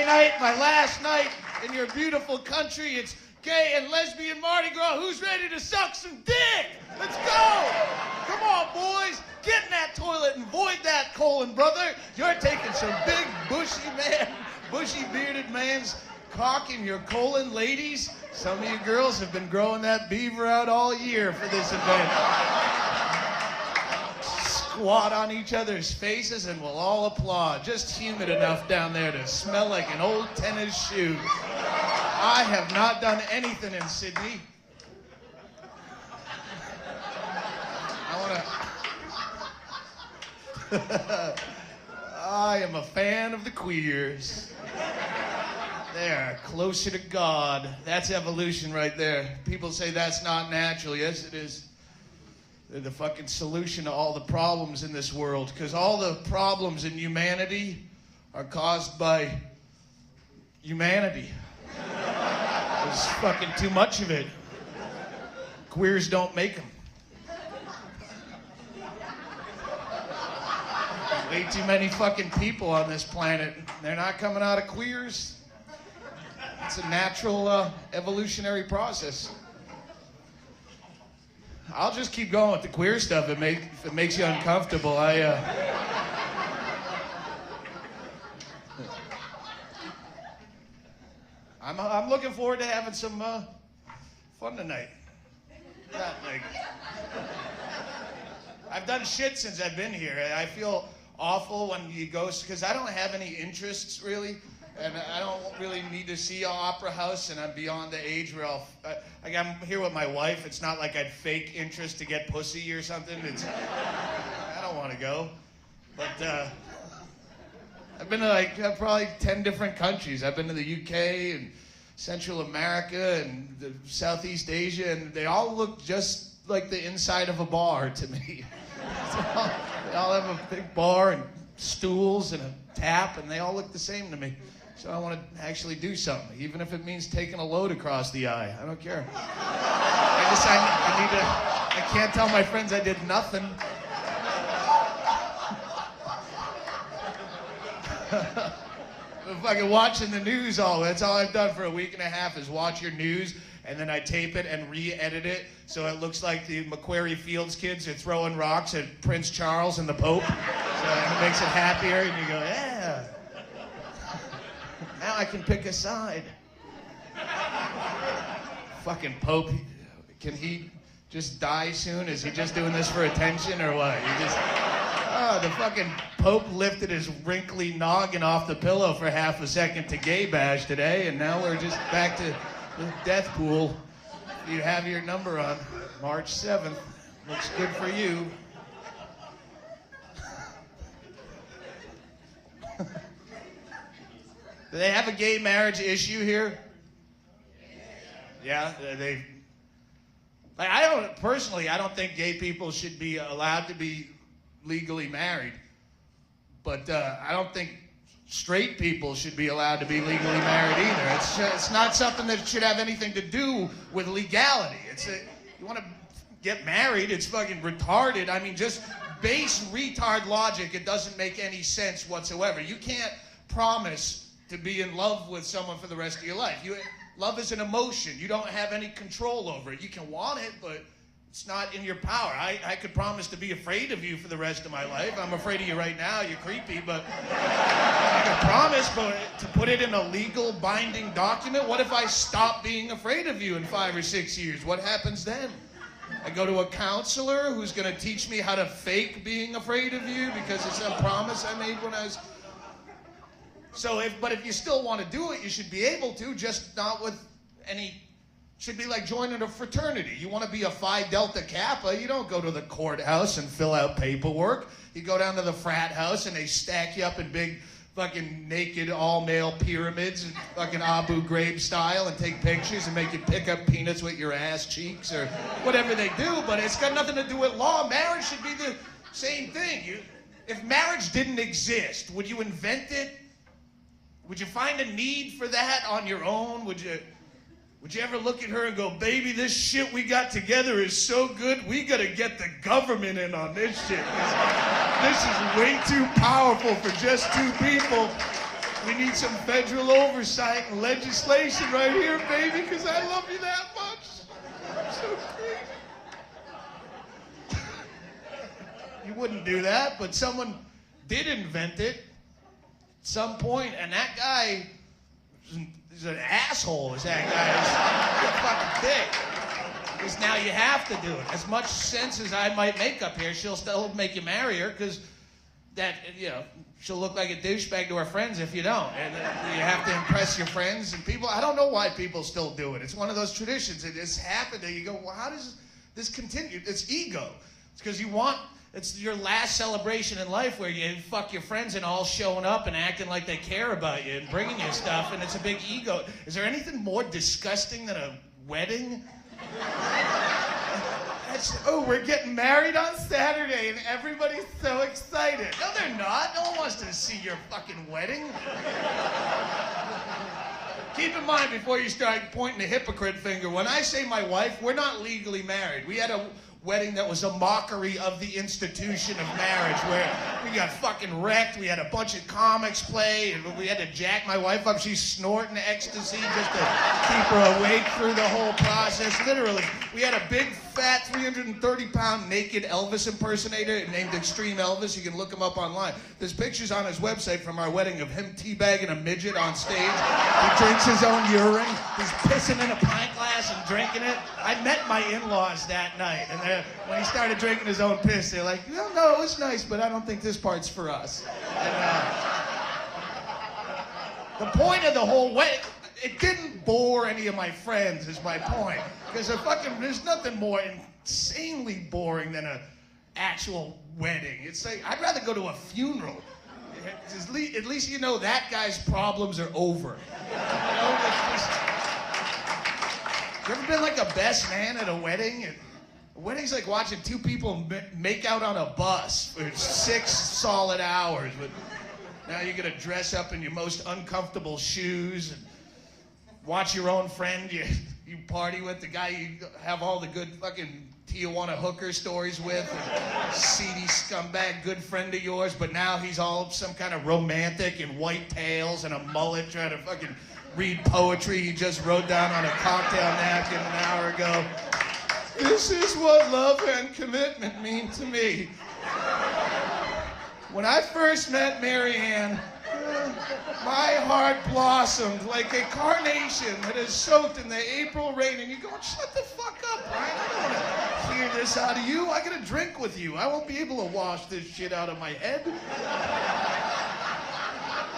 night, my last night in your beautiful country. It's gay and lesbian Mardi Gras. Who's ready to suck some dick? Let's go! Come on, boys. Get in that toilet and void that colon, brother. You're taking some big, bushy bearded man's cock in your colon. Ladies, some of you girls have been growing that beaver out all year for this event. Squat on each other's faces and we'll all applaud. Just humid enough down there to smell like an old tennis shoe. I have not done anything in Sydney. I am a fan of the queers. They're closer to God. That's evolution right there. People say that's not natural. Yes, it is. They're the fucking solution to all the problems in this world. Because all the problems in humanity are caused by humanity. There's fucking too much of it. Queers don't make them. Way too many fucking people on this planet. They're not coming out of queers. It's a natural evolutionary process. I'll just keep going with the queer stuff if it makes you uncomfortable. I'm looking forward to having some fun tonight. I've done shit since I've been here. I feel awful when you go, because I don't have any interests really, and I don't really need to see an opera house, and I'm beyond the age where I'm here with my wife. It's not like I'd fake interest to get pussy or something. I don't want to go, but I've been to probably 10 different countries. I've been to the UK and Central America and Southeast Asia, and they all look just like the inside of a bar to me. They all have a big bar and stools and a tap, and they all look the same to me. So I want to actually do something, even if it means taking a load across the eye. I don't care. I can't tell my friends I did nothing. I'm fucking watching the news that's all I've done for a week and a half is watch your news, and then I tape it and re-edit it so it looks like the Macquarie Fields kids are throwing rocks at Prince Charles and the Pope. So it makes it happier, and you go, yeah. Now I can pick a side. Fucking Pope, can he just die soon? Is he just doing this for attention or what? The fucking Pope lifted his wrinkly noggin off the pillow for half a second to gay bash today, and now we're just back to the death pool. You have your number on March 7th. Looks good for you. Do they have a gay marriage issue here? Yeah, I don't think gay people should be allowed to be legally married, but I don't think straight people should be allowed to be legally married either. It's not something that should have anything to do with legality. You want to get married, it's fucking retarded. I mean, just base retard logic, it doesn't make any sense whatsoever. You can't promise to be in love with someone for the rest of your life. Love is an emotion. You don't have any control over it. You can want it, but it's not in your power. I could promise to be afraid of you for the rest of my life. I'm afraid of you right now. You're creepy, but I could promise, but to put it in a legal binding document, what if I stop being afraid of you in 5 or 6 years? What happens then? I go to a counselor who's going to teach me how to fake being afraid of you because it's a promise I made when I was... But if you still want to do it, you should be able to, just not with any... Should be like joining a fraternity. You want to be a Phi Delta Kappa, you don't go to the courthouse and fill out paperwork. You go down to the frat house and they stack you up in big fucking naked all-male pyramids, fucking Abu Ghraib style, and take pictures and make you pick up peanuts with your ass cheeks or whatever they do, but it's got nothing to do with law. Marriage should be the same thing. If marriage didn't exist, would you invent it? Would you find a need for that on your own? Would you ever look at her and go, baby, this shit we got together is so good, we gotta get the government in on this shit. This is way too powerful for just two people. We need some federal oversight and legislation right here, baby, because I love you that much. I'm so crazy. You wouldn't do that, but someone did invent it at some point, and that guy is an asshole, is that guy. He's a fucking dick. Because now you have to do it. As much sense as I might make up here, she'll still make you marry her, because that, you know, she'll look like a douchebag to her friends if you don't. And you have to impress your friends and people. I don't know why people still do it. It's one of those traditions. It just happened and you go, well, how does this continue? It's ego. It's because you want, it's your last celebration in life where you fuck your friends and all showing up and acting like they care about you and bringing you stuff, and it's a big ego. Is there anything more disgusting than a wedding? Oh, we're getting married on Saturday and everybody's so excited. No, they're not. No one wants to see your fucking wedding. Keep in mind before you start pointing the hypocrite finger, when I say my wife, we're not legally married. We had a wedding that was a mockery of the institution of marriage, where we got fucking wrecked. We had a bunch of comics play, and we had to jack my wife up. She's snorting ecstasy just to keep her awake through the whole process. Literally, we had a big, fat, 330-pound naked Elvis impersonator named Extreme Elvis. You can look him up online. There's pictures on his website from our wedding of him teabagging a midget on stage. He drinks his own urine. He's pissing in a pint glass and drinking it. I met my in-laws that night, and when he started drinking his own piss, they're like, no, it was nice, but I don't think this part's for us. And, the point of the whole wedding, it didn't bore any of my friends, is my point. Because there's nothing more insanely boring than an actual wedding. It's like, I'd rather go to a funeral. At least you know that guy's problems are over. You know, you ever been like a best man at a wedding? A wedding's like watching two people make out on a bus for 6 solid hours. But now you're gonna dress up in your most uncomfortable shoes and watch your own friend you party with, the guy you have all the good fucking Tijuana hooker stories with, and seedy scumbag good friend of yours, but now he's all some kind of romantic in white tails and a mullet trying to fucking read poetry he just wrote down on a cocktail napkin an hour ago. This is what love and commitment mean to me. When I first met Mary Ann, my heart blossomed like a carnation that is soaked in the April rain. And you go, shut the fuck up, Brian. I don't want to hear this out of you. I got to drink with you. I won't be able to wash this shit out of my head.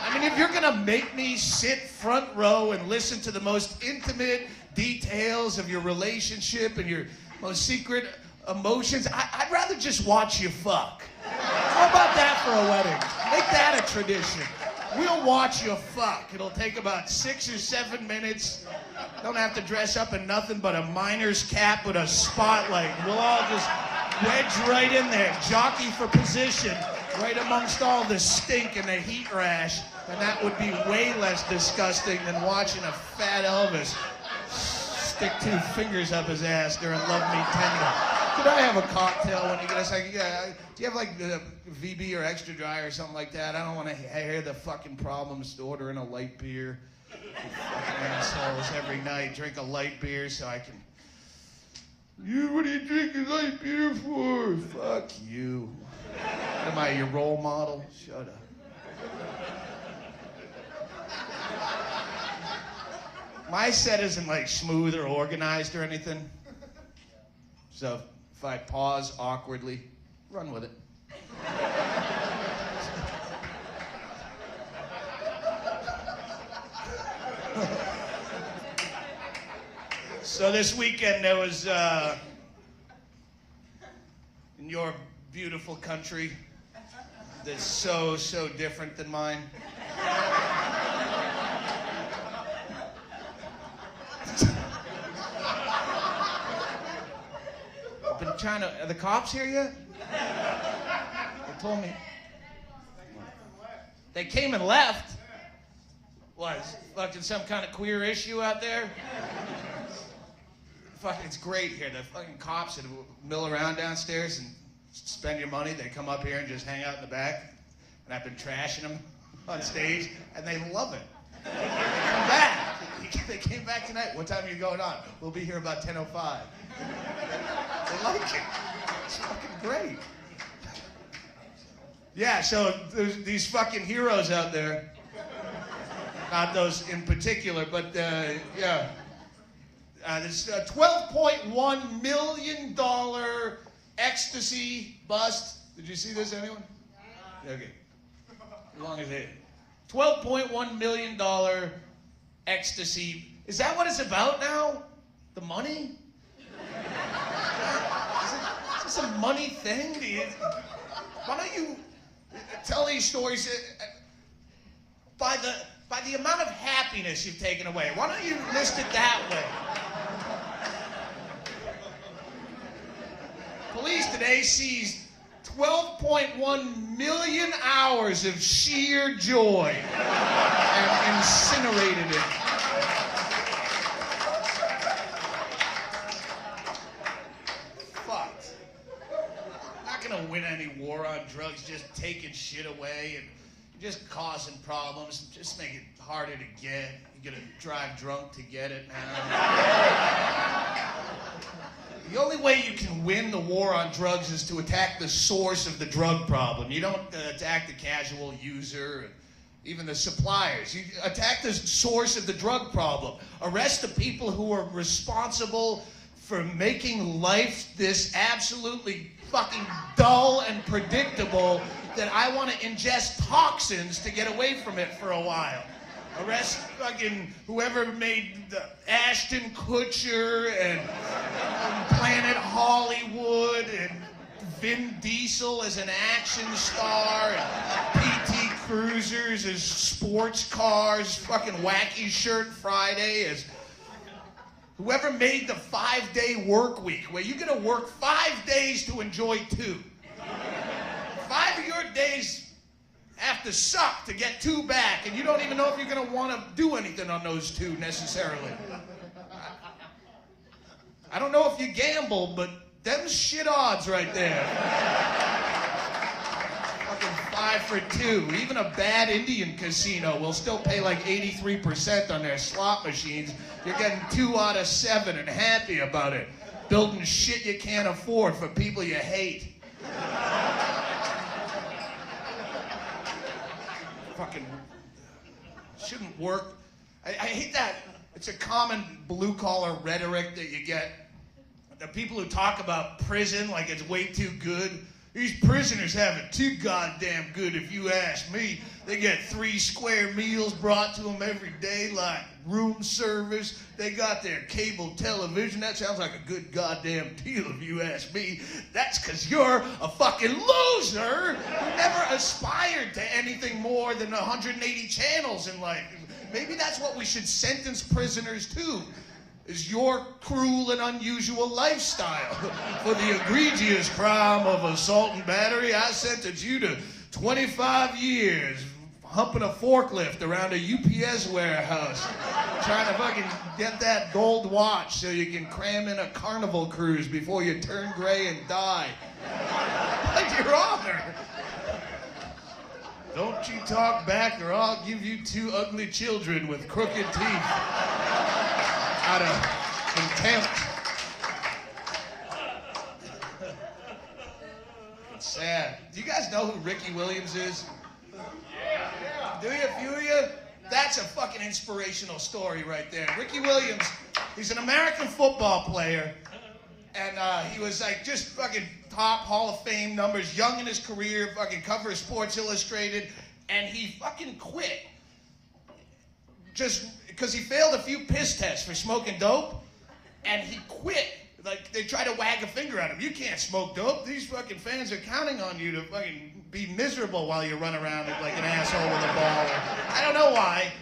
I mean, if you're going to make me sit front row and listen to the most intimate details of your relationship and your most secret emotions, I'd rather just watch you fuck. How about that for a wedding? Make that a tradition. We'll watch you fuck. It'll take about 6 or 7 minutes. Don't have to dress up in nothing but a miner's cap with a spotlight. We'll all just wedge right in there, jockey for position, right amongst all the stink and the heat rash. And that would be way less disgusting than watching a fat Elvis stick 2 fingers up his ass during Love Me Tender. Could I have a cocktail when you get us? Like, yeah, do you have like the VB or extra dry or something like that? I don't want to hear the fucking problems ordering a light beer. You fucking assholes every night drink a light beer so I can. What are you drinking light beer for? Fuck you. Am I your role model? Shut up. My set isn't like smooth or organized or anything. So if I pause awkwardly, run with it. So this weekend there was, in your beautiful country that's so different than mine. I've been trying to, are the cops here yet? They told me. They came and left? What, fucking some kind of queer issue out there? Fucking, it's great here. The fucking cops that mill around downstairs and spend your money, they come up here and just hang out in the back. And I've been trashing them. on stage, and they love it. They come back. They came back tonight. What time are you going on? We'll be here about 10:05. They like it. It's fucking great. Yeah, so there's these fucking heroes out there. Not those in particular, but yeah. This $12.1 million ecstasy bust. Did you see this, anyone? Okay. As long as it. $12.1 million ecstasy. Is that what it's about now? The money? Is this a money thing? Why don't you tell these stories by the amount of happiness you've taken away? Why don't you list it that way? Police today seized 12.1 million hours of sheer joy and incinerated it. Fucked. Not gonna win any war on drugs, just taking shit away and just causing problems, just make it harder to get. You gotta drive drunk to get it now. The only way you can win the war on drugs is to attack the source of the drug problem. You don't attack the casual user, and even the suppliers. You attack the source of the drug problem. Arrest the people who are responsible for making life this absolutely fucking dull and predictable that I want to ingest toxins to get away from it for a while. Arrest fucking whoever made the Ashton Kutcher and Planet Hollywood and Vin Diesel as an action star and PT Cruisers as sports cars, fucking Wacky Shirt Friday as whoever made the 5-day work week where you're gonna work 5 days to enjoy 2. 5 of your days have to suck to get 2 back, and you don't even know if you're gonna want to do anything on those 2 necessarily. I don't know if you gamble, but them's shit odds right there. Fucking 5 for 2. Even a bad Indian casino will still pay like 83% on their slot machines. You're getting 2 out of 7 and happy about it. Building shit you can't afford for people you hate. Fucking shouldn't work. I hate that. It's a common blue-collar rhetoric that you get. The people who talk about prison like it's way too good. These prisoners have it too goddamn good if you ask me. They get 3 square meals brought to them every day, like room service. They got their cable television. That sounds like a good goddamn deal if you ask me. That's because you're a fucking loser who never aspired to anything more than 180 channels in life. Maybe that's what we should sentence prisoners to, is your cruel and unusual lifestyle. For the egregious crime of assault and battery, I sentence you to 25 years humping a forklift around a UPS warehouse, trying to fucking get that gold watch so you can cram in a carnival cruise before you turn gray and die. But Your Honor, don't you talk back or I'll give you 2 ugly children with crooked teeth out of contempt. It's sad. Do you guys know who Ricky Williams is? Do you? A few of you? That's a fucking inspirational story right there. Ricky Williams, he's an American football player, and he was like just fucking top Hall of Fame numbers, young in his career, fucking cover of Sports Illustrated, and he fucking quit. Just because he failed a few piss tests for smoking dope, and he quit. Like, they try to wag a finger at him. You can't smoke dope. These fucking fans are counting on you to fucking be miserable while you run around like an asshole with a ball. I don't know why,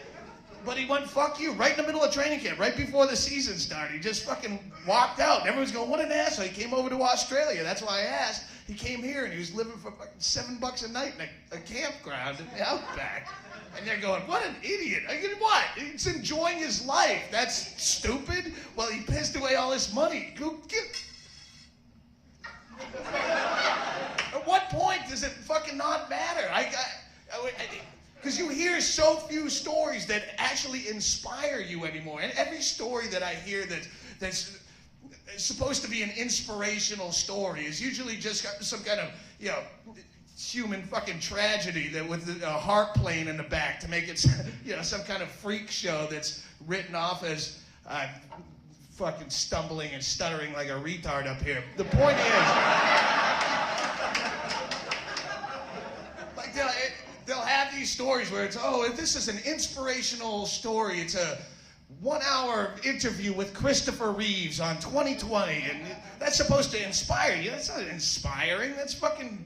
but he went, fuck you, right in the middle of training camp, right before the season started. He just fucking walked out. And everyone's going, what an asshole. He came over to Australia. That's why I asked. He came here, and he was living for fucking $7 a night in a campground in the outback. And they're going, what an idiot. I mean, what? He's enjoying his life. That's stupid? Well, he pissed away all his money. Go get... At what point does it fucking not matter? Because you hear so few stories that actually inspire you anymore. And every story that I hear that's supposed to be an inspirational story is usually just some kind of, human fucking tragedy that with a harp playing in the back to make it, some kind of freak show that's written off as fucking stumbling and stuttering like a retard up here. The point is, like they'll have these stories where it's, this is an inspirational story. It's a 1-hour interview with Christopher Reeves on 2020, and that's supposed to inspire you. That's not inspiring. That's fucking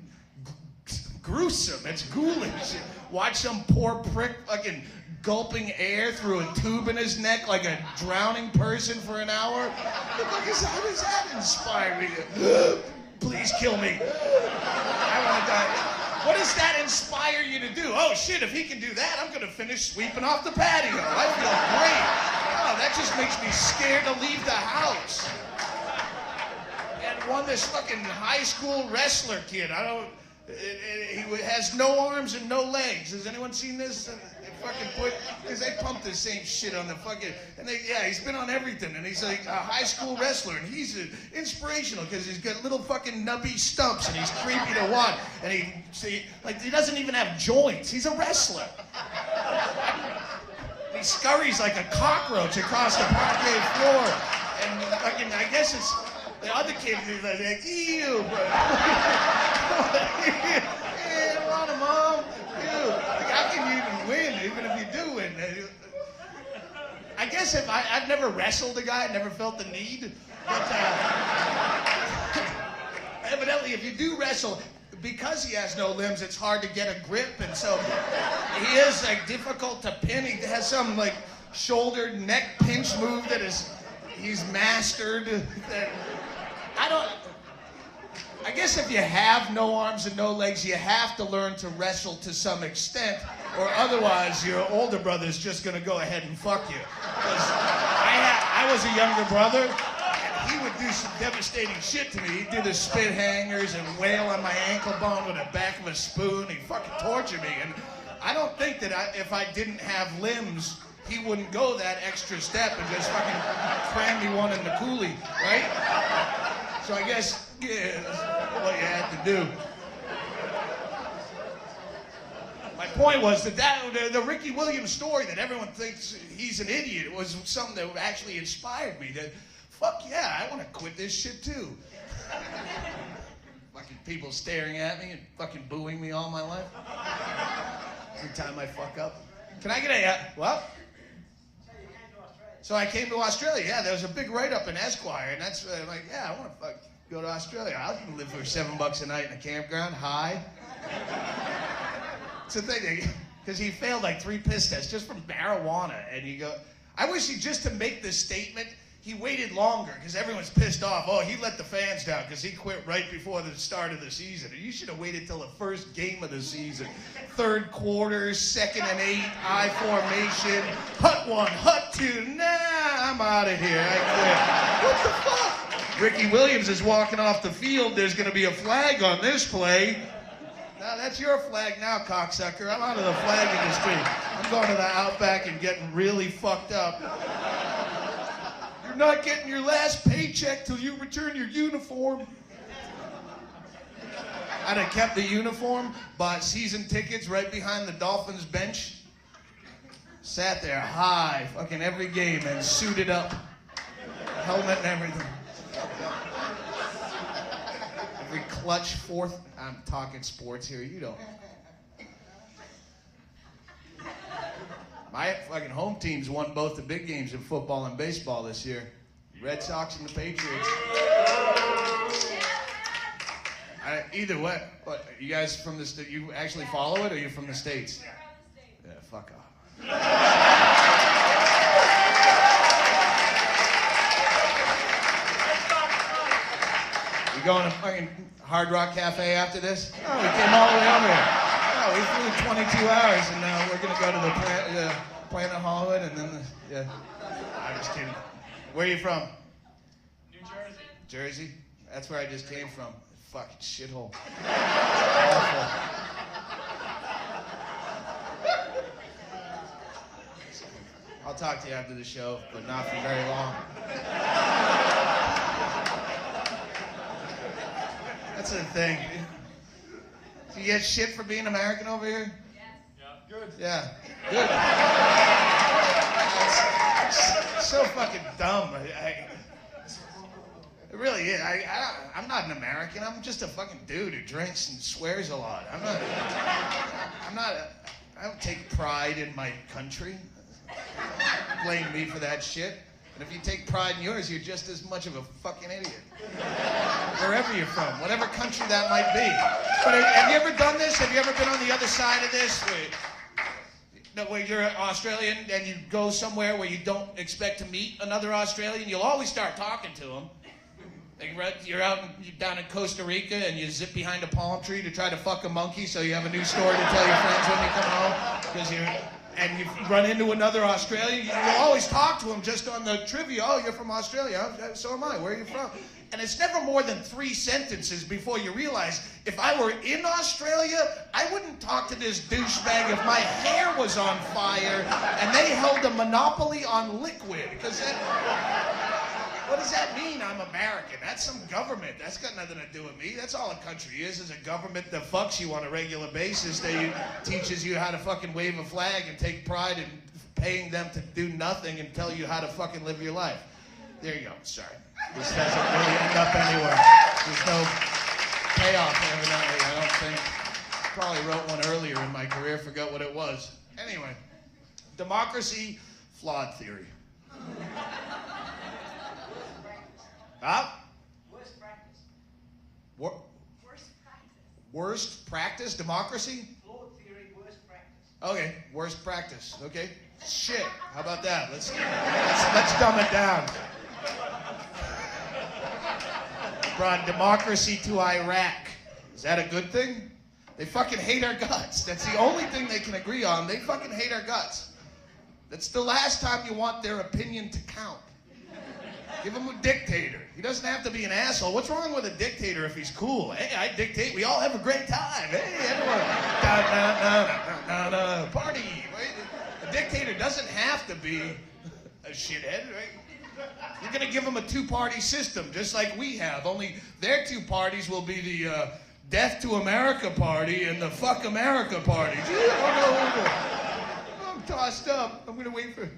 gruesome. It's ghoulish. Watch some poor prick fucking gulping air through a tube in his neck like a drowning person for an hour. How does that inspire me? Please kill me. I want to die. What does that inspire you to do? Oh shit, if he can do that, I'm gonna finish sweeping off the patio. I feel great. Oh, that just makes me scared to leave the house. And this fucking high school wrestler kid, he has no arms and no legs. Has anyone seen this? Because they pump the same shit on the fucking, he's been on everything, and he's like a high school wrestler, and he's inspirational because he's got little fucking nubby stumps, and he's creepy to watch, and he doesn't even have joints. He's a wrestler. He scurries like a cockroach across the parquet floor, and fucking, I guess it's, the other kid is like, ew, bro. Hey, run him, Mom. Ew. Like, how can you even win, even if you do win? I guess I've never wrestled a guy, I never felt the need. But evidently, if you do wrestle, because he has no limbs, it's hard to get a grip, and so he is like difficult to pin. He has some like shoulder neck pinch move that he's mastered. I guess if you have no arms and no legs, you have to learn to wrestle to some extent, or otherwise your older brother's just gonna go ahead and fuck you. Because I was a younger brother, and he would do some devastating shit to me. He'd do the spit hangers and wail on my ankle bone with the back of a spoon. He'd fucking torture me. And I don't think that if I didn't have limbs, he wouldn't go that extra step and just fucking cram me one in the coolie, right? So I guess, that's what you had to do. My point was that the Ricky Williams story that everyone thinks he's an idiot was something that actually inspired me. That, fuck yeah, I want to quit this shit too. Fucking people staring at me and fucking booing me all my life. Every time I fuck up. Can I get what? So I came to Australia. Yeah, there was a big write-up in Esquire, and that's I'm like, yeah, I want to go to Australia. I can live for $7 a night in a campground. High. It's the thing, because he failed like 3 piss tests just from marijuana, and you go. I wish just to make this statement, he waited longer because everyone's pissed off. Oh, he let the fans down because he quit right before the start of the season. You should have waited till the first game of the season. 3rd quarter, 2nd and 8, I formation, hut 1, hut 2. Nah, I'm out of here. I quit. What the fuck? Ricky Williams is walking off the field. There's going to be a flag on this play. Now, that's your flag now, cocksucker. I'm out of the flag industry. I'm going to the Outback and getting really fucked up. You're not getting your last paycheck till you return your uniform. I'd have kept the uniform, bought season tickets right behind the Dolphins bench, sat there high, fucking every game, and suited up, helmet and everything. Every clutch fourth. I'm talking sports here. You don't. My fucking home teams won both the big games in football and baseball this year. Red Sox and the Patriots. Either way, what, you guys from the state? You actually follow it, or you from the States? Yeah, fuck off. You going to fucking Hard Rock Cafe after this? Oh, we came all the way over here. Oh, we flew 22 hours, and now we're gonna go to the Planet Hollywood, and then I'm just kidding. Where are you from? New Jersey. Jersey? That's where I just came from. Fucking shithole. Awful. I'll talk to you after the show, but not for very long. That's the thing. Do you get shit for being American over here? Yeah. Good. Yeah. Good. It's so fucking dumb. It really is. I'm not an American. I'm just a fucking dude who drinks and swears a lot. I don't take pride in my country. Blame me for that shit. And if you take pride in yours, you're just as much of a fucking idiot. Wherever you're from, whatever country that might be. But have you ever done this? Have you ever been on the other side of this? Where you're an Australian and you go somewhere where you don't expect to meet another Australian, you'll always start talking to them. You're down in Costa Rica and you zip behind a palm tree to try to fuck a monkey so you have a new story to tell your friends when you come home. And you run into another Australian, you'll always talk to them just on the trivia. Oh, you're from Australia. So am I. Where are you from? And it's never more than 3 sentences before you realize, if I were in Australia, I wouldn't talk to this douchebag if my hair was on fire and they held a monopoly on liquid. Because what does that mean, I'm American? That's some government. That's got nothing to do with me. That's all a country is a government that fucks you on a regular basis, that teaches you how to fucking wave a flag and take pride in paying them to do nothing and tell you how to fucking live your life. There you go. Sorry. This doesn't really end up anywhere. There's no payoff, evidently, I don't think. Probably wrote one earlier in my career, forgot what it was. Anyway, democracy, flawed theory. Huh? Worst practice. Worst practice? Worst practice? Democracy? Flawed theory, worst practice. Okay, worst practice. Okay. Shit. How about that? Let's dumb it down. Brought democracy to Iraq. Is that a good thing? They fucking hate our guts. That's the only thing they can agree on. They fucking hate our guts. That's the last time you want their opinion to count. Give him a dictator. He doesn't have to be an asshole. What's wrong with a dictator if he's cool? Hey, I dictate. We all have a great time. Hey, everyone. Party. A dictator doesn't have to be a shithead, right? You're going to give them a 2-party system, just like we have. Only their 2 parties will be the Death to America party and the Fuck America party. I'm tossed up. I'm going to wait for...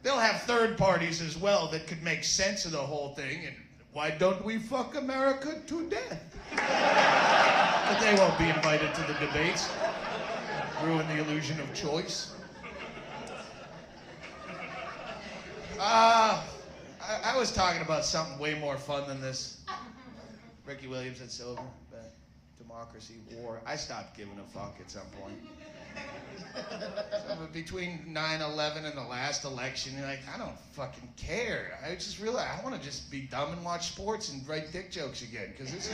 They'll have 3rd parties as well that could make sense of the whole thing. And why don't we fuck America to death? But they won't be invited to the debates. Ruin the illusion of choice. I was talking about something way more fun than this. Ricky Williams at Silver, democracy, war. I stopped giving a fuck at some point. So between 9/11 and the last election, you're like, I don't fucking care. I just realized I want to just be dumb and watch sports and write dick jokes again, because it's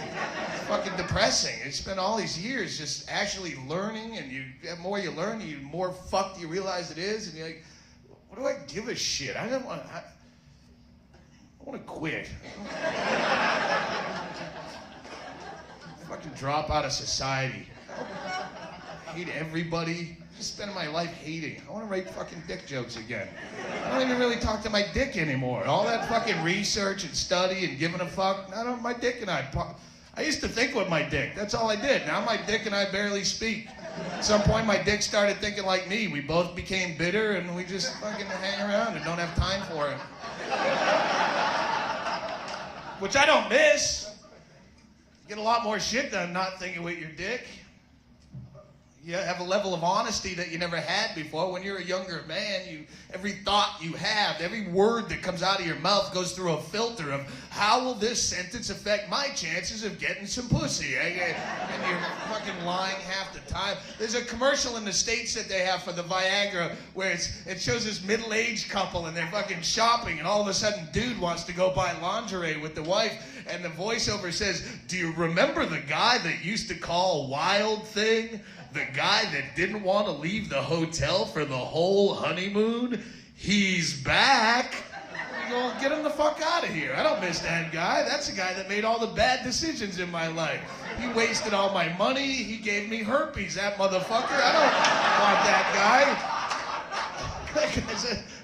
fucking depressing. It's spent all these years just actually learning, and the more you learn, the more fucked you realize it is, and you're like, what do I give a shit? I want to quit. Fucking drop out of society. I hate everybody. I'm just spending my life hating. I want to write fucking dick jokes again. I don't even really talk to my dick anymore. All that fucking research and study and giving a fuck. My dick and I used to think with my dick. That's all I did. Now my dick and I barely speak. At some point my dick started thinking like me. We both became bitter and we just fucking hang around and don't have time for it. Which I don't miss. You get a lot more shit done not thinking with your dick. You have a level of honesty that you never had before. When you're a younger man, every thought you have, every word that comes out of your mouth goes through a filter of how will this sentence affect my chances of getting some pussy? And you're fucking lying half the time. There's a commercial in the States that they have for the Viagra where it shows this middle-aged couple and they're fucking shopping, and all of a sudden dude wants to go buy lingerie with the wife, and the voiceover says, do you remember the guy that used to call Wild Thing? The guy that didn't want to leave the hotel for the whole honeymoon? He's back. You go, get him the fuck out of here. I don't miss that guy. That's the guy that made all the bad decisions in my life. He wasted all my money. He gave me herpes, that motherfucker. I don't want that guy.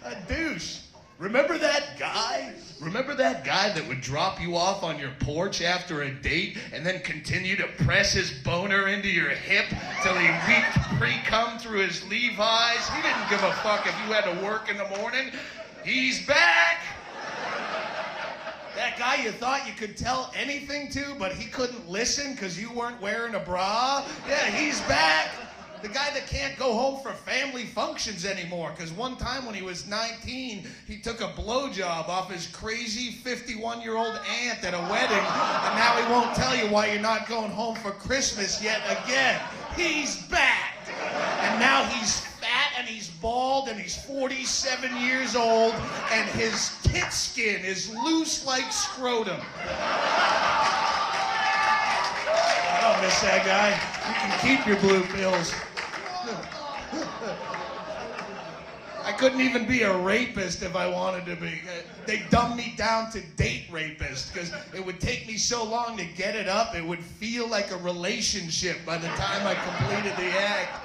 A douche. Remember that guy? Remember that guy that would drop you off on your porch after a date and then continue to press his boner into your hip till he reeked pre-cum through his Levi's? He didn't give a fuck if you had to work in the morning. He's back! That guy you thought you could tell anything to, but he couldn't listen because you weren't wearing a bra? Yeah, he's back! The guy that can't go home for family functions anymore, because one time when he was 19, he took a blowjob off his crazy 51-year-old aunt at a wedding, and now he won't tell you why you're not going home for Christmas yet again. He's back! And now he's fat and he's bald and he's 47 years old, and his tit skin is loose like scrotum. I don't miss that guy. You can keep your blue pills. I couldn't even be a rapist if I wanted to be. They dumbed me down to date rapist because it would take me so long to get it up, it would feel like a relationship by the time I completed the act.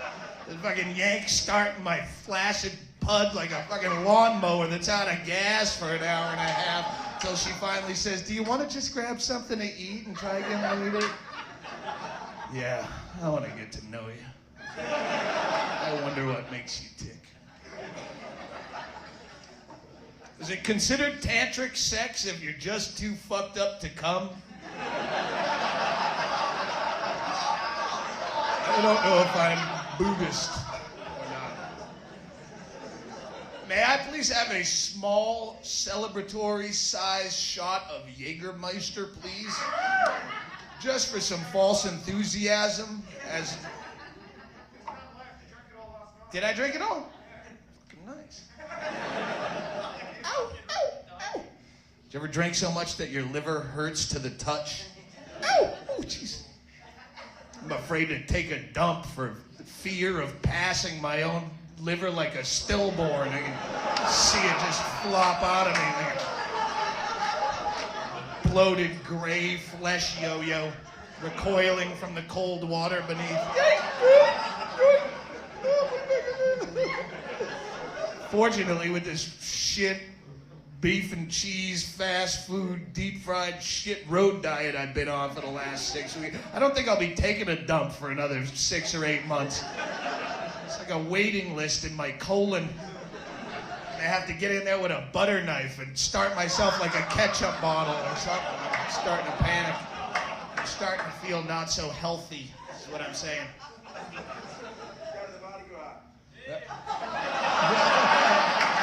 The fucking yank starting my flaccid pud like a fucking lawnmower that's out of gas for an hour and a half until she finally says, "Do you want to just grab something to eat and try again later?" Yeah, I want to get to know you. I wonder what makes you tick. Is it considered tantric sex if you're just too fucked up to come? I don't know if I'm Buddhist or not. May I please have a small celebratory size shot of Jägermeister, please? Just for some false enthusiasm as... Did I drink it all? Fucking nice. Ow, ow, ow. Did you ever drink so much that your liver hurts to the touch? Ow, oh, jeez. I'm afraid to take a dump for fear of passing my own liver like a stillborn. I can see it just flop out of me like a bloated gray flesh yo-yo recoiling from the cold water beneath. Fortunately, with this shit beef and cheese, fast food, deep fried shit road diet I've been on for the last 6 weeks, I don't think I'll be taking a dump for another 6 or 8 months. It's like a waiting list in my colon. I have to get in there with a butter knife and start myself like a ketchup bottle or something. I'm starting to panic. I'm starting to feel not so healthy, is what I'm saying.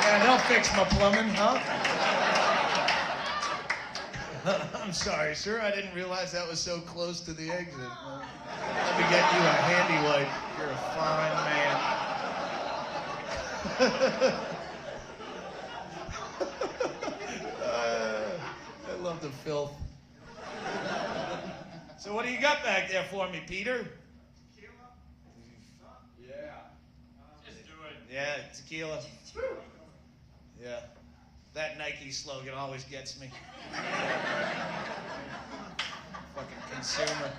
Yeah, they'll fix my plumbing, huh? I'm sorry, sir. I didn't realize that was so close to the exit. Let me get you a handy wipe. You're a fine man. I love the filth. So what do you got back there for me, Peter? Yeah, tequila. Yeah. That Nike slogan always gets me. Fucking consumer.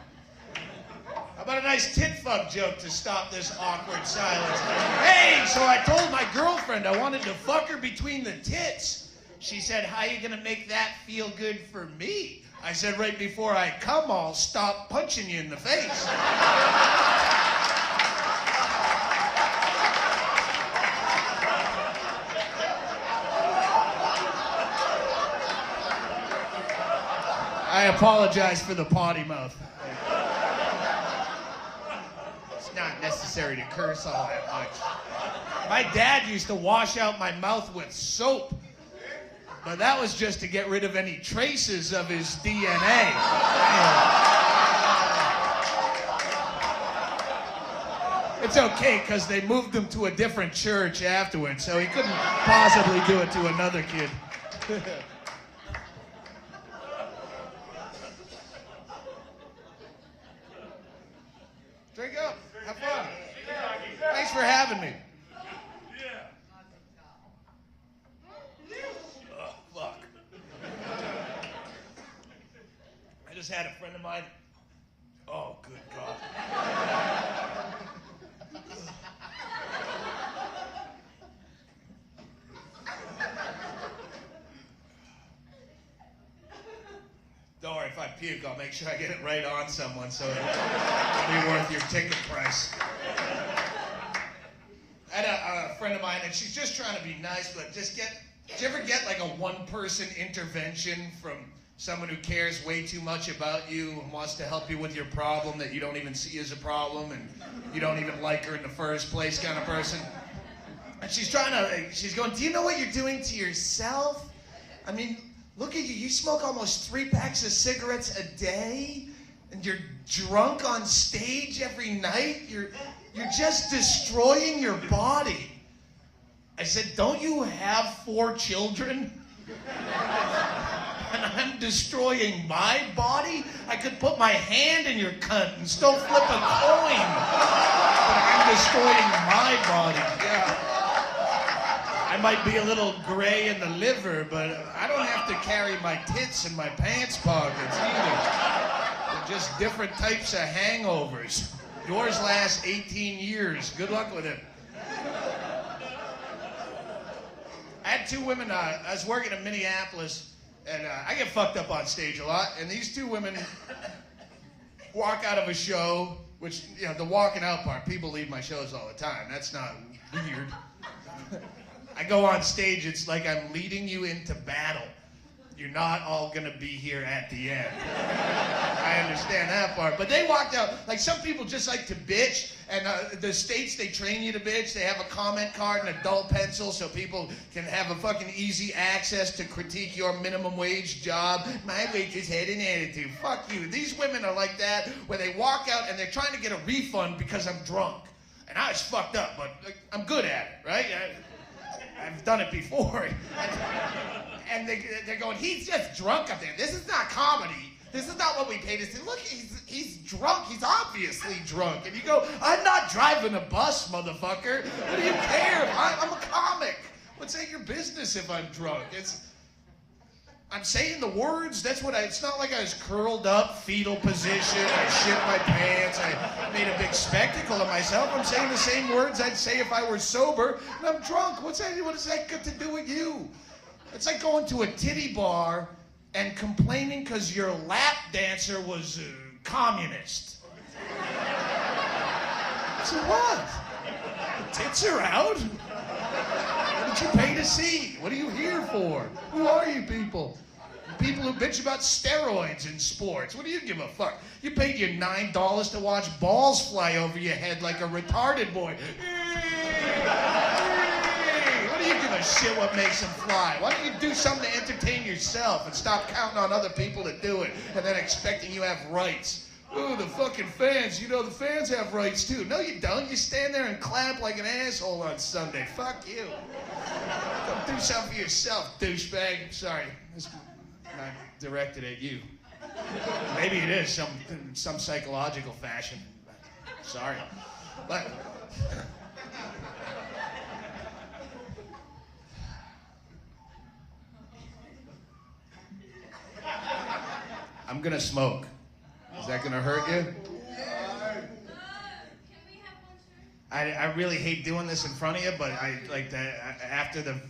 How about a nice tit fuck joke to stop this awkward silence? Hey, so I told my girlfriend I wanted to fuck her between the tits. She said, "How you gonna make that feel good for me?" I said, "Right before I come, I'll stop punching you in the face." I apologize for the potty mouth. It's not necessary to curse all that much. My dad used to wash out my mouth with soap, but that was just to get rid of any traces of his DNA. It's okay, because they moved him to a different church afterwards, so he couldn't possibly do it to another kid. Drink up. Have fun. Thanks for having me. Oh, fuck. I just had a friend of mine. Oh, good God. Don't worry, if I puke, I'll make sure I get it right on someone so it'll be worth your ticket price. I had a friend of mine, and she's just trying to be nice, but did you ever get like a one-person intervention from someone who cares way too much about you and wants to help you with your problem that you don't even see as a problem and you don't even like her in the first place kind of person? And she's going, do you know what you're doing to yourself? I mean, look at you. You smoke almost 3 packs of cigarettes a day, and you're drunk on stage every night. You're just destroying your body. I said, don't you have 4 children? And I'm destroying my body? I could put my hand in your cunt and still flip a coin. But I'm destroying my body. Yeah. I might be a little gray in the liver, but I don't have to carry my tits in my pants pockets either. They're just different types of hangovers. Yours last 18 years. Good luck with it. I had 2 women, I was working in Minneapolis, and I get fucked up on stage a lot, and these 2 women walk out of a show, which, you know, the walking out part, people leave my shows all the time. That's not weird. I go on stage, it's like I'm leading you into battle. You're not all gonna be here at the end. I understand that part. But they walked out, like some people just like to bitch, and the states they train you to bitch, they have a comment card and adult pencil so people can have a fucking easy access to critique your minimum wage job. My waitress had an attitude. Fuck you. These women are like that, where they walk out and they're trying to get a refund because I'm drunk. And I was fucked up, but I'm good at it, right? I've done it before. And they're going, he's just drunk up there. This is not comedy. This is not what we paid us. Look, he's drunk. He's obviously drunk. And you go, I'm not driving a bus, motherfucker. What do you care? I'm a comic. What's that your business if I'm drunk? I'm saying the words. That's what it's not like I was curled up, fetal position. I shit my pants. I made a big spectacle of myself. I'm saying the same words I'd say if I were sober. And I'm drunk. What does that got to do with you? It's like going to a titty bar and complaining because your lap dancer was communist. So what? The tits are out? What did you pay to see? What are you here for? Who are you people? People who bitch about steroids in sports. What do you give a fuck? You paid your $9 to watch balls fly over your head like a retarded boy. What do you give a shit what makes them fly? Why don't you do something to entertain yourself and stop counting on other people to do it and then expecting you have rights? Ooh, the fucking fans. You know the fans have rights too. No, you don't. You stand there and clap like an asshole on Sunday. Fuck you. Go do something for yourself, douchebag. Sorry, this is not directed at you. Maybe it is some psychological fashion. Sorry. But I'm gonna smoke. Is that gonna hurt you? Can we have one, sir? I really hate doing this in front of you, but I like that after the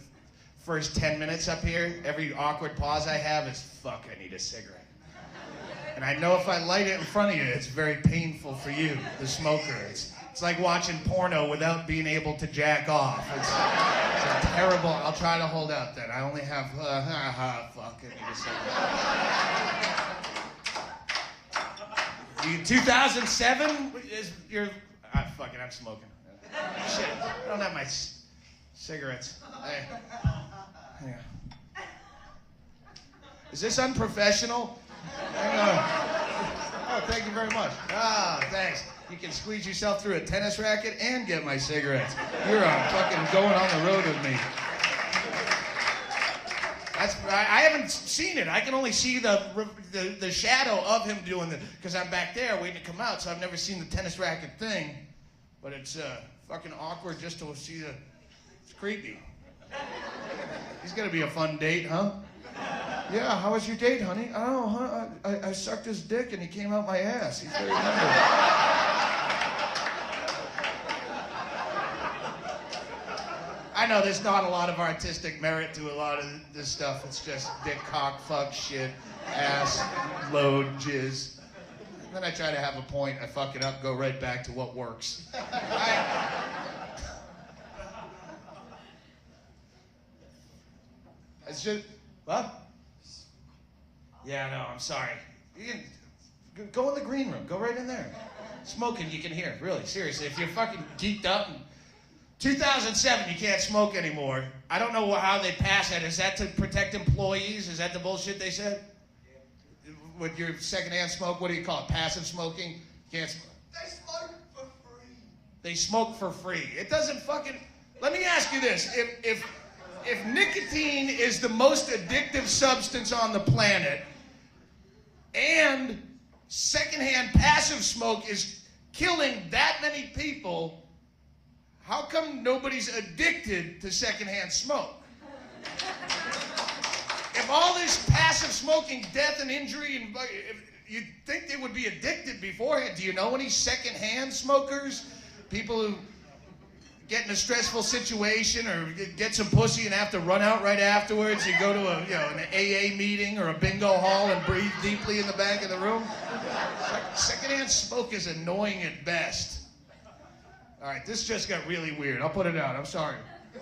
first 10 minutes up here, every awkward pause I have is, fuck, I need a cigarette. And I know if I light it in front of you, it's very painful for you, the smoker. It's like watching porno without being able to jack off. It's a terrible, I'll try to hold out then. I only have, fuck, I need a cigarette. 2007 is your, fuck it, I'm smoking. Shit, I don't have my cigarettes. Hang on. Is this unprofessional? Hang on. Oh, thank you very much. Ah, thanks. You can squeeze yourself through a tennis racket and get my cigarettes. You're fucking going on the road with me. I haven't seen it. I can only see the shadow of him doing it because I'm back there waiting to come out, so I've never seen the tennis racket thing. But it's fucking awkward just to see the... It's creepy. He's gonna be a fun date, huh? Yeah, how was your date, honey? Oh, huh? I sucked his dick and he came out my ass. He's very humble. I know there's not a lot of artistic merit to a lot of this stuff. It's just dick, cock, fuck, shit, ass, load jizz. And then I try to have a point, I fuck it up, go right back to what works. It's just, what? Yeah, no, I'm sorry. You can go in the green room, go right in there. Smoking, you can hear, really, seriously. If you're fucking geeked up, and 2007, you can't smoke anymore. I don't know how they pass that. Is that to protect employees? Is that the bullshit they said? Yeah. With your secondhand smoke, what do you call it? Passive smoking? You can't smoke. They smoke for free. They smoke for free. It doesn't fucking... Let me ask you this. If nicotine is the most addictive substance on the planet, and secondhand passive smoke is killing that many people, how come nobody's addicted to secondhand smoke? If all this passive smoking, death and injury, and you'd think they would be addicted beforehand. Do you know any secondhand smokers? People who get in a stressful situation or get some pussy and have to run out right afterwards. You go to an AA meeting or a bingo hall and breathe deeply in the back of the room. Secondhand smoke is annoying at best. All right, this just got really weird. I'll put it out. I'm sorry. Is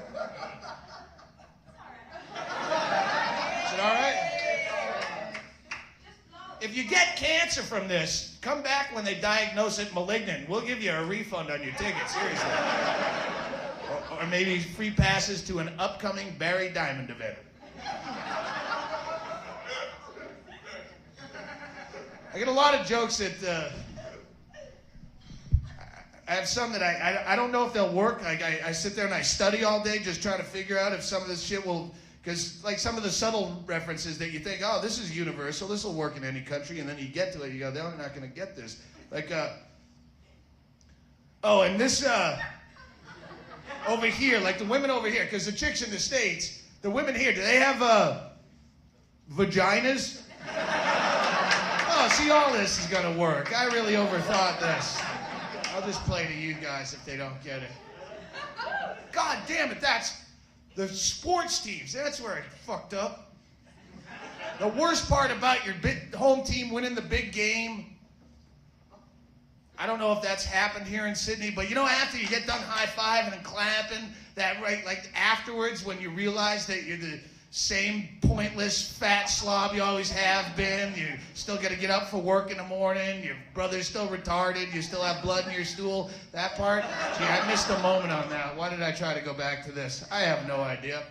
it all right? If you get cancer from this, come back when they diagnose it malignant. We'll give you a refund on your ticket, seriously. Or maybe free passes to an upcoming Barry Diamond event. I get a lot of jokes that I have some that I don't know if they'll work. I sit there and I study all day just trying to figure out if some of this shit will, because like some of the subtle references that you think, oh, this is universal, this will work in any country, and then you get to it, you go, they're not going to get this. Like, oh, and this, over here, like the women over here, because the chicks in the States, the women here, do they have vaginas? Oh, see, all this is going to work. I really overthought this. I'll just play to you guys if they don't get it. God damn it, that's the sports teams. That's where I fucked up. The worst part about your home team winning the big game, I don't know if that's happened here in Sydney, but you know, after you get done high-fiving and clapping, that right, like afterwards when you realize that you're the same pointless fat slob you always have been, you still got to get up for work in the morning, your brother's still retarded, you still have blood in your stool, that part, gee, I missed a moment on that. Why did I try to go back to this? I have no idea.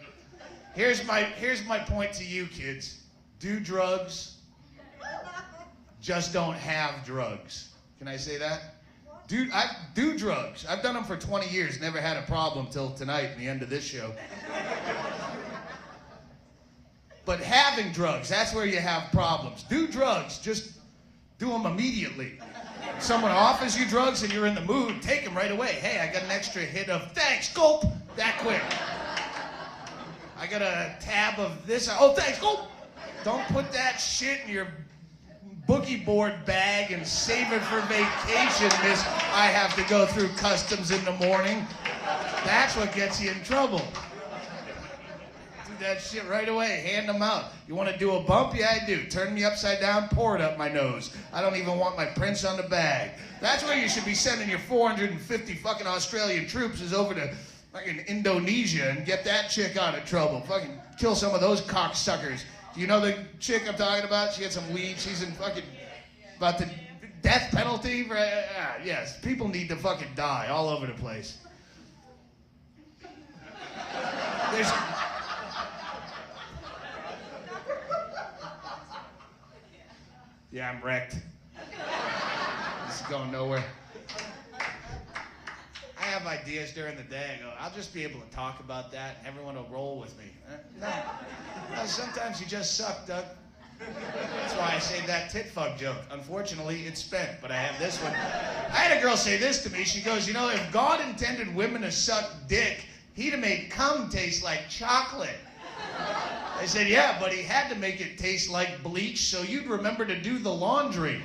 Here's my point to you kids. Do drugs, just don't have drugs. Can I say that? Dude, I do drugs. I've done them for 20 years, never had a problem till tonight and the end of this show. But having drugs, that's where you have problems. Do drugs, just do them immediately. If someone offers you drugs and you're in the mood, take them right away. Hey, I got an extra hit of thanks, gulp, that quick. I got a tab of this, oh thanks, gulp. Don't put that shit in your boogie board bag and save it for vacation, miss. I have to go through customs in the morning. That's what gets you in trouble. Do that shit right away. Hand them out. You want to do a bump? Yeah, I do. Turn me upside down, pour it up my nose. I don't even want my prints on the bag. That's where you should be sending your 450 fucking Australian troops is over to fucking Indonesia and get that chick out of trouble. Fucking kill some of those cocksuckers. Do you know the chick I'm talking about? She had some weed. She's in fucking about the death penalty. For, yes, people need to fucking die all over the place. There's... Yeah, I'm wrecked. This is going nowhere. I have ideas during the day. I go, I'll just be able to talk about that and everyone will roll with me. No, sometimes you just suck, Doug. That's why I say that tit fuck joke. Unfortunately, it's spent, but I have this one. I had a girl say this to me. She goes, you know, if God intended women to suck dick, he'd have made cum taste like chocolate. I said, yeah, but he had to make it taste like bleach so you'd remember to do the laundry.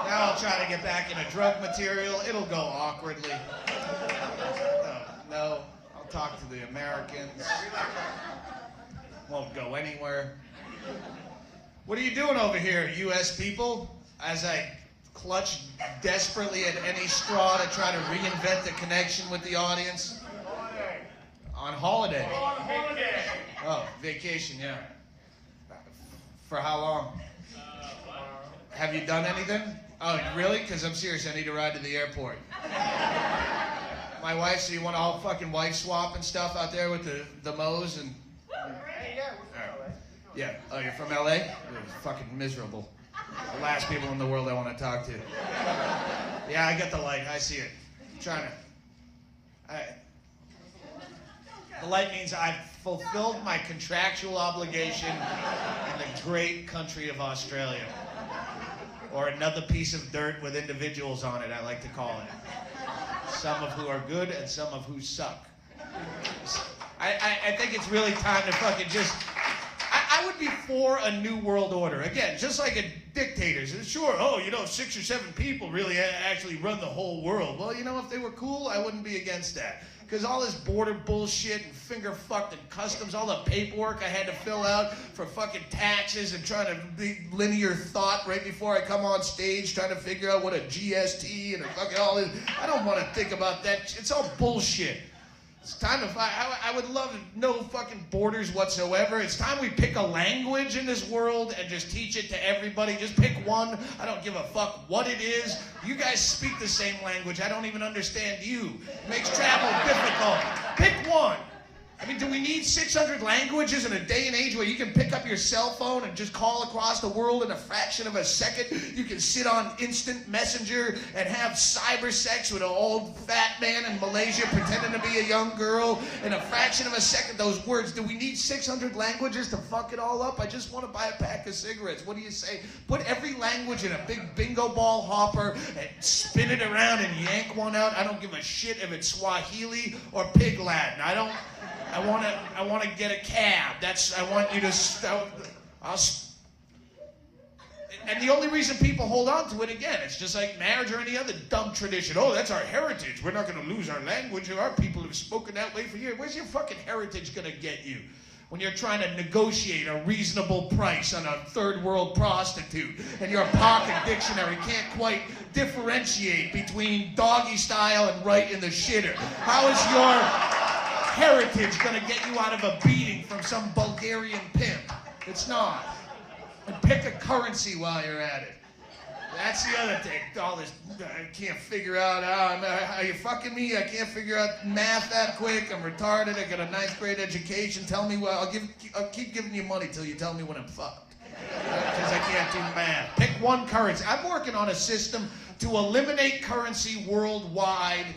Now I'll try to get back into drug material. It'll go awkwardly. No, I'll talk to the Americans. Won't go anywhere. What are you doing over here, U.S. people? As I clutch desperately at any straw to try to reinvent the connection with the audience. On holiday. Oh, vacation, yeah. For how long? Have you done anything? Oh, really? Because I'm serious, I need to ride to the airport. My wife, so you want to all fucking wife swap and stuff out there with the Mo's and... Yeah. Oh, you're from LA? You're fucking miserable. The last people in the world I want to talk to. Yeah, I get the light. I see it. I'm trying to... The light means I've fulfilled my contractual obligation in the great country of Australia. Or another piece of dirt with individuals on it, I like to call it. Some of who are good and some of who suck. I think it's really time to fucking just... I would be for a new world order. Again, just like a dictator. Sure, 6 or 7 people really actually run the whole world. Well, if they were cool, I wouldn't be against that. Because all this border bullshit and finger fucked and customs, all the paperwork I had to fill out for fucking taxes and trying to be linear thought right before I come on stage, trying to figure out what a GST and a fucking all this. I don't want to think about that. It's all bullshit. It's time to I would love no fucking borders whatsoever. It's time we pick a language in this world and just teach it to everybody. Just pick one. I don't give a fuck what it is. You guys speak the same language. I don't even understand you. It makes travel difficult. Pick one. I mean, do we need 600 languages in a day and age where you can pick up your cell phone and just call across the world in a fraction of a second? You can sit on instant messenger and have cyber sex with an old fat man in Malaysia pretending to be a young girl in a fraction of a second. Those words, do we need 600 languages to fuck it all up? I just want to buy a pack of cigarettes. What do you say? Put every language in a big bingo ball hopper and spin it around and yank one out. I don't give a shit if it's Swahili or Pig Latin. I want to get a cab. I want you to... And the only reason people hold on to it, again, it's just like marriage or any other dumb tradition. Oh, that's our heritage. We're not going to lose our language. Our people have spoken that way for years. Where's your fucking heritage going to get you? When you're trying to negotiate a reasonable price on a third world prostitute and your pocket dictionary can't quite differentiate between doggy style and right in the shitter. How is your heritage gonna get you out of a beating from some Bulgarian pimp? It's not. And pick a currency while you're at it. That's the other thing. All this, I can't figure out, are you fucking me? I can't figure out math that quick. I'm retarded. I got a 9th grade education. Tell me what, I'll keep giving you money till you tell me when I'm fucked. Because I can't do math. Pick one currency. I'm working on a system to eliminate currency worldwide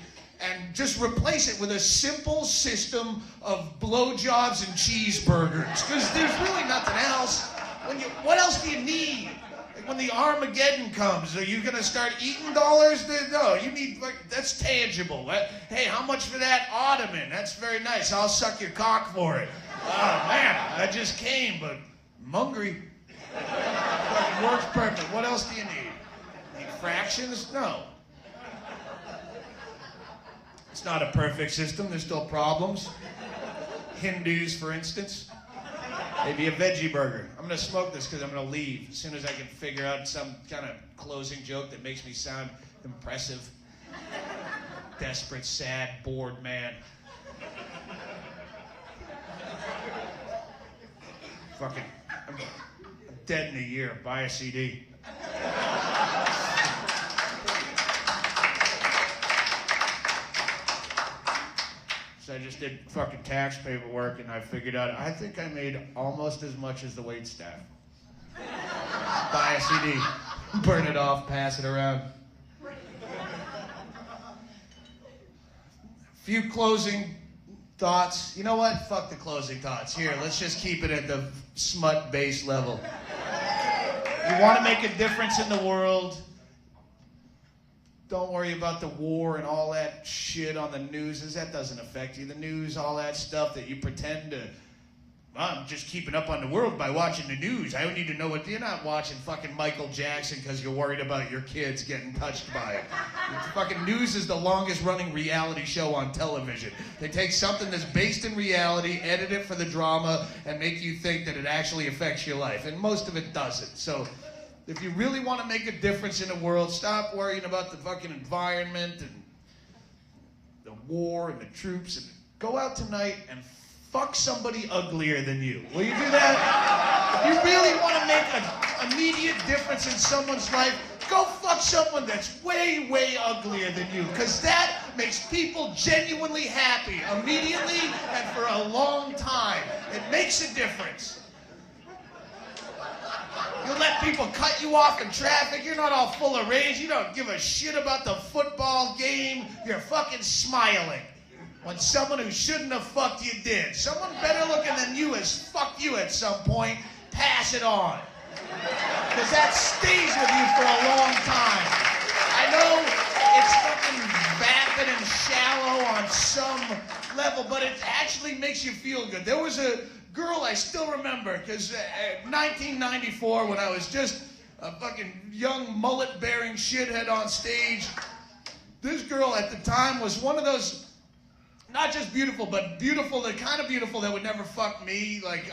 and just replace it with a simple system of blowjobs and cheeseburgers. Because there's really nothing else. What else do you need? Like when the Armageddon comes, are you going to start eating dollars? No, you need, that's tangible. Hey, how much for that ottoman? That's very nice. I'll suck your cock for it. Oh, man, I just came, but I'm hungry. Fucking works perfect. What else do you need? Need fractions? No. It's not a perfect system. There's still problems. Hindus, for instance. Maybe a veggie burger. I'm going to smoke this because I'm going to leave as soon as I can figure out some kind of closing joke that makes me sound impressive. Desperate, sad, bored man. Fucking, I'm dead in a year. Buy a CD. So I just did fucking tax paperwork and I figured out, I think I made almost as much as the waitstaff. Buy a CD, burn it off, pass it around. Few closing thoughts. You know what? Fuck the closing thoughts. Here, let's just keep it at the smut base level. You want to make a difference in the world. Don't worry about the war and all that shit on the news. That doesn't affect you. The news, all that stuff that you pretend to I'm just keeping up on the world by watching the news. I don't need to know what you're not watching fucking Michael Jackson because you're worried about your kids getting touched by it. The fucking news is the longest running reality show on television. They take something that's based in reality, edit it for the drama, and make you think that it actually affects your life. And most of it doesn't. So if you really want to make a difference in the world, stop worrying about the fucking environment and the war and the troops, and go out tonight and fuck somebody uglier than you. Will you do that? If you really want to make an immediate difference in someone's life, go fuck someone that's way, way uglier than you. Because that makes people genuinely happy immediately and for a long time. It makes a difference. You let people cut you off in traffic. You're not all full of rage. You don't give a shit about the football game. You're fucking smiling when someone who shouldn't have fucked you did. Someone better looking than you has fucked you at some point. Pass it on. Because that stays with you for a long time. I know it's fucking vapid and shallow on some level, but it actually makes you feel good. There was a girl I still remember, because 1994, when I was just a fucking young mullet-bearing shithead on stage, this girl at the time was one of those, not just beautiful, but beautiful, the kind of beautiful that would never fuck me, like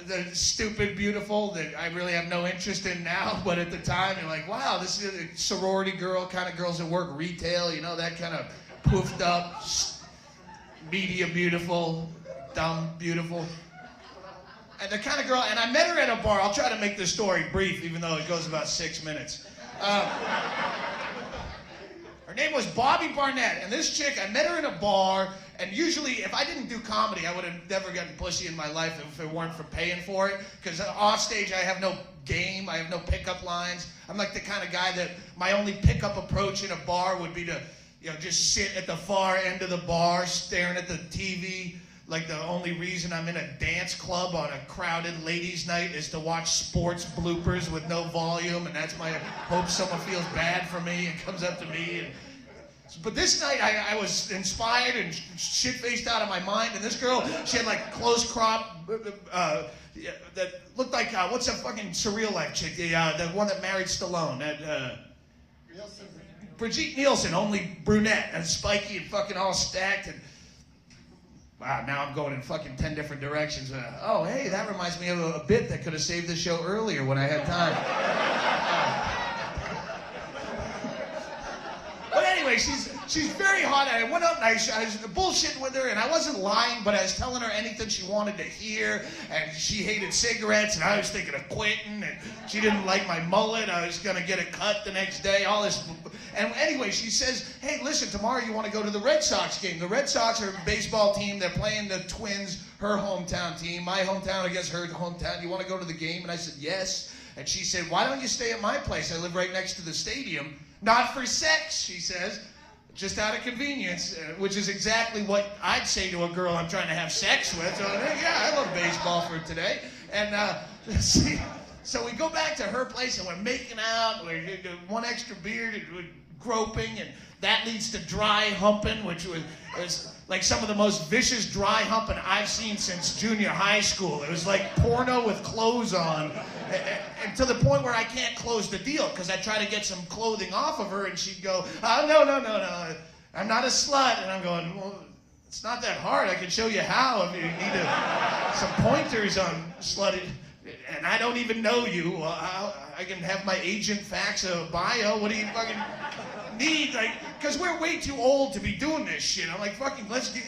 the stupid beautiful that I really have no interest in now, but at the time you're like, wow, this is a sorority girl, kind of girls that work retail, you know, that kind of poofed up, media beautiful, dumb beautiful. And the kind of girl, and I met her at a bar. I'll try to make this story brief, even though it goes about 6 minutes. Her name was Bobby Barnett, and this chick, I met her in a bar, and usually, if I didn't do comedy, I would have never gotten pussy in my life if it weren't for paying for it, because off stage, I have no game, I have no pickup lines. I'm like the kind of guy that my only pickup approach in a bar would be to, you know, just sit at the far end of the bar, staring at the TV, like the only reason I'm in a dance club on a crowded ladies' night is to watch sports bloopers with no volume, and that's my hope someone feels bad for me and comes up to me. But this night I was inspired and shit-faced out of my mind, and this girl, she had like close crop that looked like, what's that fucking Surreal Life chick, the one that married Stallone, Brigitte Nielsen, only brunette and spiky and fucking all stacked, and wow, now I'm going in fucking 10 different directions. Oh, hey, that reminds me of a bit that could have saved the show earlier when I had time. But anyway, she's very hot. I went up and I was bullshitting with her, and I wasn't lying, but I was telling her anything she wanted to hear, and she hated cigarettes, and I was thinking of quitting, and she didn't like my mullet. I was going to get it cut the next day, all this. And anyway, she says, hey, listen, tomorrow you want to go to the Red Sox game. The Red Sox are a baseball team. They're playing the Twins, her hometown team. My hometown, I guess her hometown. You want to go to the game? And I said, yes. And she said, why don't you stay at my place? I live right next to the stadium. Not for sex, she says, just out of convenience, which is exactly what I'd say to a girl I'm trying to have sex with. So, yeah, I love baseball for today. And so we go back to her place, and we're making out. We're one extra beer, we're groping, and that leads to dry humping, which was like some of the most vicious dry humping I've seen since junior high school. It was like porno with clothes on, and to the point where I can't close the deal, because I try to get some clothing off of her, and she'd go, oh, no, I'm not a slut. And I'm going, well, it's not that hard. I can show you how if you need some pointers on slutty. And I don't even know you. I can have my agent fax a bio. What do you fucking need? Like, because we're way too old to be doing this shit. I'm like, fucking, let's get.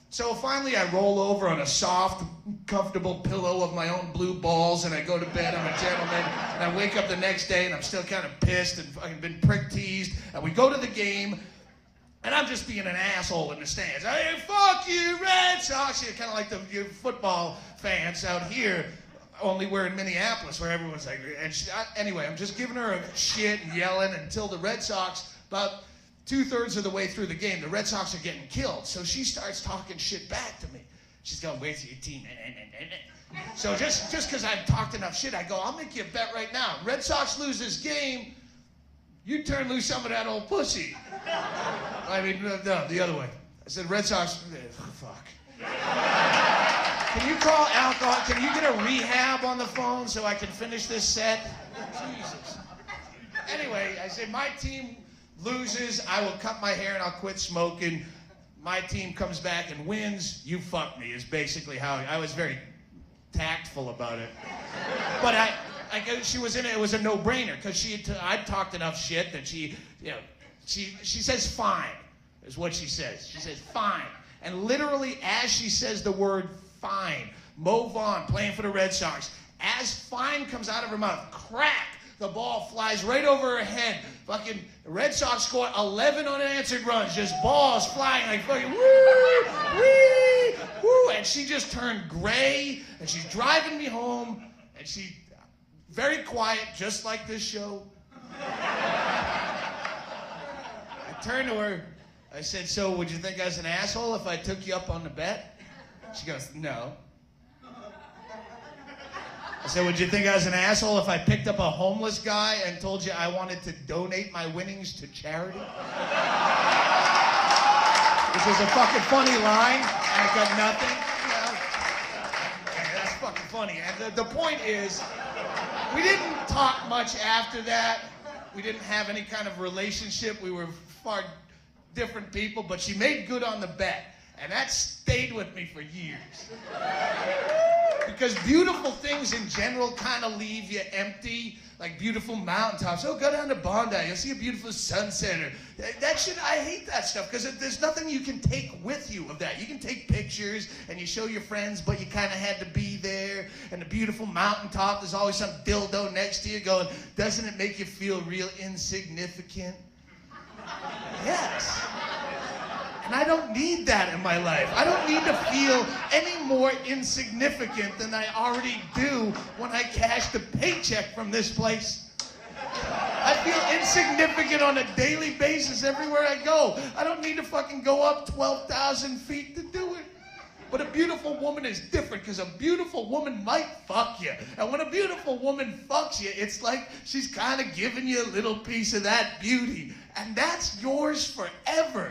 So finally, I roll over on a soft, comfortable pillow of my own blue balls, and I go to bed. I'm a gentleman. And I wake up the next day, and I'm still kind of pissed and fucking been prick teased. And we go to the game, and I'm just being an asshole in the stands. Hey, fuck you, Red Sox. Kind of like the football fans out here. Only we're in Minneapolis, where everyone's like, and anyway, I'm just giving her a shit and yelling until the Red Sox, about 2/3 of the way through the game, the Red Sox are getting killed. So she starts talking shit back to me. She's going, where's your team? So just because I've talked enough shit, I go, I'll make you a bet right now. Red Sox lose this game, you turn loose some of that old pussy. I mean, no, the other way. I said, Red Sox, fuck. Can you call alcohol? Can you get a rehab on the phone so I can finish this set? Jesus. Anyway, I said, my team loses, I will cut my hair and I'll quit smoking. My team comes back and wins, you fuck me, is basically how I was very tactful about it. But she was in it, it was a no-brainer, because I'd talked enough shit that she says fine, is what she says. She says fine. And literally as she says the word fine, Mo Vaughn playing for the Red Sox, as fine comes out of her mouth, crack, the ball flies right over her head. Fucking Red Sox score 11 unanswered runs, just balls flying like fucking woo, wee, woo. And she just turned gray, and she's driving me home, and she, very quiet, just like this show. I turned to her, I said, so would you think I was an asshole if I took you up on the bet? She goes, no. I said, would you think I was an asshole if I picked up a homeless guy and told you I wanted to donate my winnings to charity? Which was a fucking funny line, and I got nothing. Yeah, that's fucking funny. And the point is, we didn't talk much after that. We didn't have any kind of relationship. We were far different people, but she made good on the bet. And that stayed with me for years. Because beautiful things in general kind of leave you empty. Like beautiful mountaintops. Oh, go down to Bondi. You'll see a beautiful sunset. Or, that shit, I hate that stuff. Because there's nothing you can take with you of that. You can take pictures and you show your friends, but you kind of had to be there. And the beautiful mountaintop, there's always some dildo next to you going, doesn't it make you feel real insignificant? Yes. And I don't need that in my life. I don't need to feel any more insignificant than I already do when I cash the paycheck from this place. I feel insignificant on a daily basis everywhere I go. I don't need to fucking go up 12,000 feet to do it. But a beautiful woman is different, because a beautiful woman might fuck you. And when a beautiful woman fucks you, it's like she's kind of giving you a little piece of that beauty. And that's yours forever.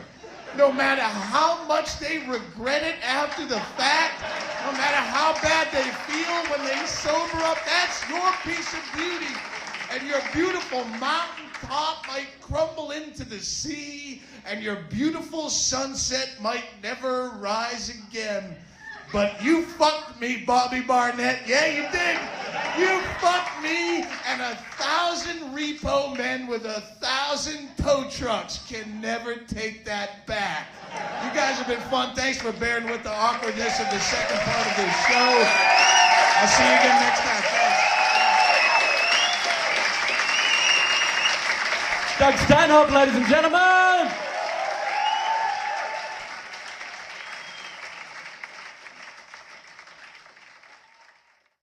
No matter how much they regret it after the fact, no matter how bad they feel when they sober up, that's your piece of beauty. And your beautiful mountaintop might crumble into the sea, and your beautiful sunset might never rise again. But you fucked me, Bobby Barnett. Yeah, you did. You fucked me, and 1,000 repo men with 1,000 tow trucks can never take that back. You guys have been fun. Thanks for bearing with the awkwardness of the second part of this show. I'll see you again next time. Thanks. Doug Stanhope, ladies and gentlemen.